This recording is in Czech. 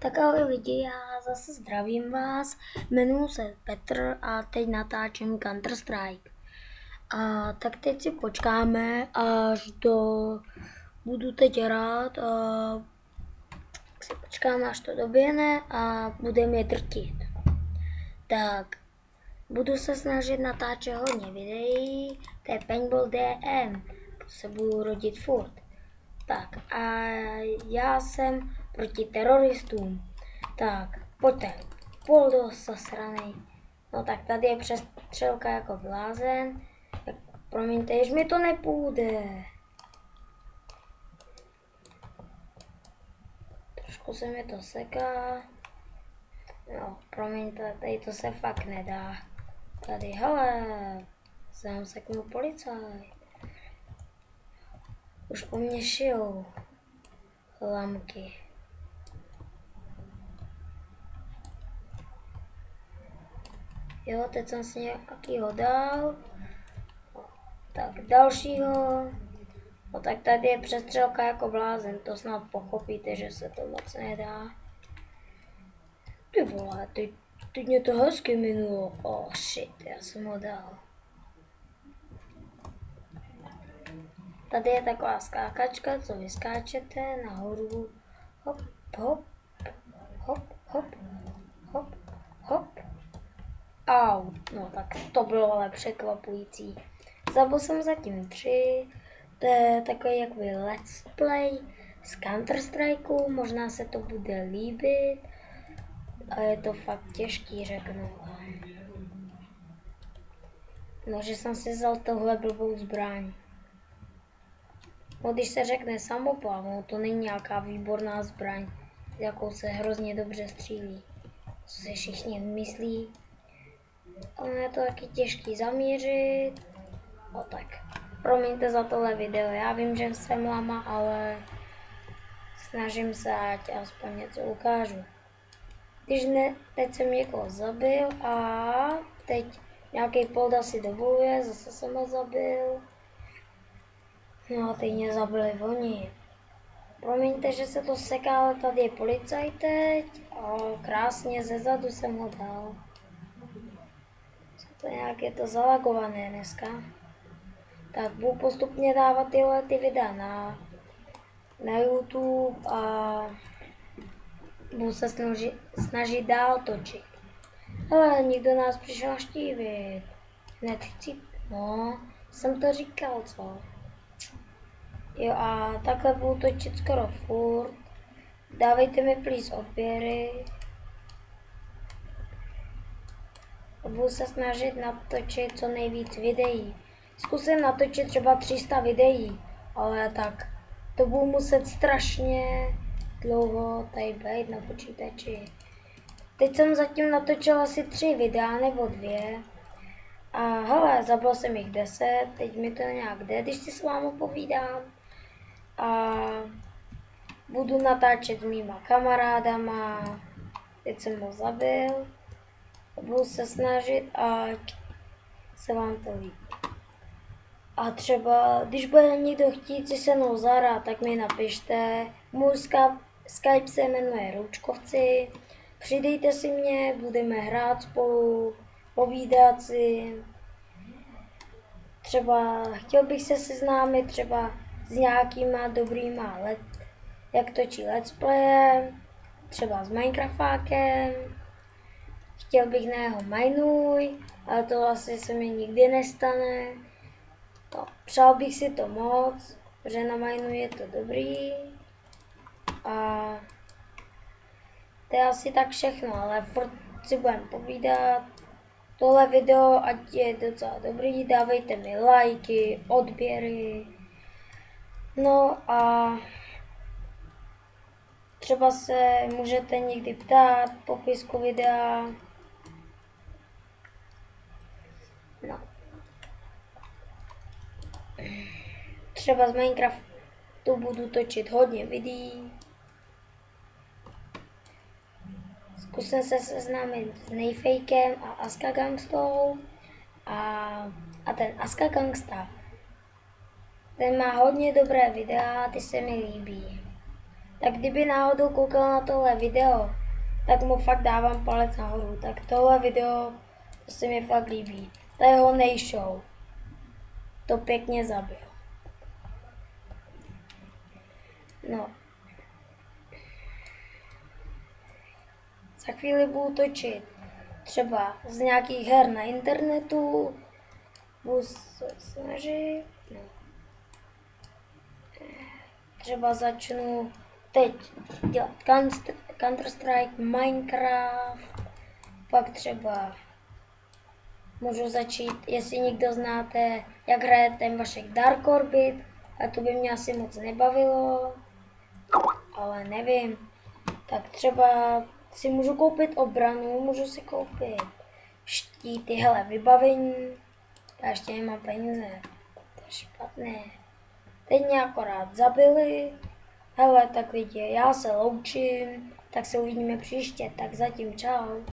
Tak ahoj lidi, já zase zdravím vás, jmenuji se Petr a teď natáčím Counter-Strike. A tak teď si počkáme, až budu teď hrát, tak si počkáme, až to doběhne a budeme je drtit. Tak, budu se snažit natáčet hodně videí, to je Paintball DM, to se budu rodit furt. Tak a já jsem proti teroristům. Tak, pojďte, půl dost zasranej. No tak tady je přestřelka jako blázen. Tak promiňte, jež mi to nepůjde. Trošku se mi to seká. No, promiňte, tady to se fakt nedá. Tady, hele, jsem seknul policaj. Už po mně šijou lamky. Jo, teď jsem si nějakýho dal. Tak dalšího. No tak tady je přestřelka jako blázen, to snad pochopíte, že se to moc nedá. Ty vole, teď mě to hezky minulo. Oh shit, já jsem ho dal. Tady je taková skákačka, co vyskáčete nahoru. Hop, hop, hop, hop, hop, hop. Au, no tak to bylo ale překvapující. Zabil jsem zatím 3, to je takový jakoby let's play z Counter-Strikeu, možná se to bude líbit, a je to fakt těžký, řeknu. No, že jsem si vzal tohle blbou zbraň. No, když se řekne samopal, no to není nějaká výborná zbraň, jakou se hrozně dobře střílí. Co si všichni myslí. Ale je to taky těžký zamířit. No tak, promiňte za tohle video, já vím, že jsem lama, ale snažím se, ať aspoň něco ukážu. Když ne, teď jsem někoho zabil a teď nějaký polda si dovoluje, zase jsem ho zabil. No a teď mě zabili oni. Promiňte, že se to seká, ale tady je policaj teď. A krásně zezadu jsem ho dal. To nějak je to zalagované dneska. Tak budu postupně dávat tyhle videa na YouTube a budu se snažit dál točit. Ale nikdo nás přišel navštívit. Hned chci, no, jsem to říkal, co? Jo a takhle budu točit skoro furt. Dávejte mi please odběry. Budu se snažit natočit co nejvíc videí. Zkusím natočit třeba 300 videí, ale tak to budu muset strašně dlouho tady být na počítači. Teď jsem zatím natočil asi 3 videa nebo 2. A hele, zabil jsem jich 10, teď mi to nějak jde, když si s vámi povídám. A budu natáčet s mýma kamarádama, teď jsem ho zabil. Budu se snažit, ať se vám to líbí. A třeba, když bude někdo chtít si se mnou zahrát, tak mi napište. Můj Skype se jmenuje Roučkovci. Přidejte si mě, budeme hrát spolu, povídat si. Třeba chtěl bych se seznámit třeba s nějakýma dobrýma jak točí let's playem, třeba s Minecraftákem. Chtěl bych na jeho Minuj, ale to asi se mi nikdy nestane. No, přál bych si to moc, protože na Minuj je to dobrý. A to je asi tak všechno, ale furt si budeme povídat. Tohle video, ať je docela dobrý, dávejte mi lajky, odběry. No a třeba se můžete někdy ptát v popisku videa. No. Třeba z Minecraftu budu točit hodně videí. Zkusím se seznámit s Nejfejkem a Aska Gangstou. A ten Aska Gangsta, ten má hodně dobré videa, ty se mi líbí. tak kdyby náhodou koukal na tohle video, tak mu fakt dávám palec nahoru. Tak tohle video, to se mi fakt líbí. To je Honey Show. To pěkně zabil. No. Za chvíli budu točit třeba z nějakých her na internetu. Budu se snažit. No. Třeba začnu teď dělat Counter-Strike, Minecraft, pak třeba můžu začít, jestli někdo znáte, jak hraje ten Vašek Dark Orbit, a to by mě asi moc nebavilo, ale nevím. Tak třeba si můžu koupit obranu, můžu si koupit štíty, hele, vybavení, já ještě nemám peníze, to je špatné. Teď mě akorát zabili, hele, tak lidi, já se loučím, tak se uvidíme příště, tak zatím čau.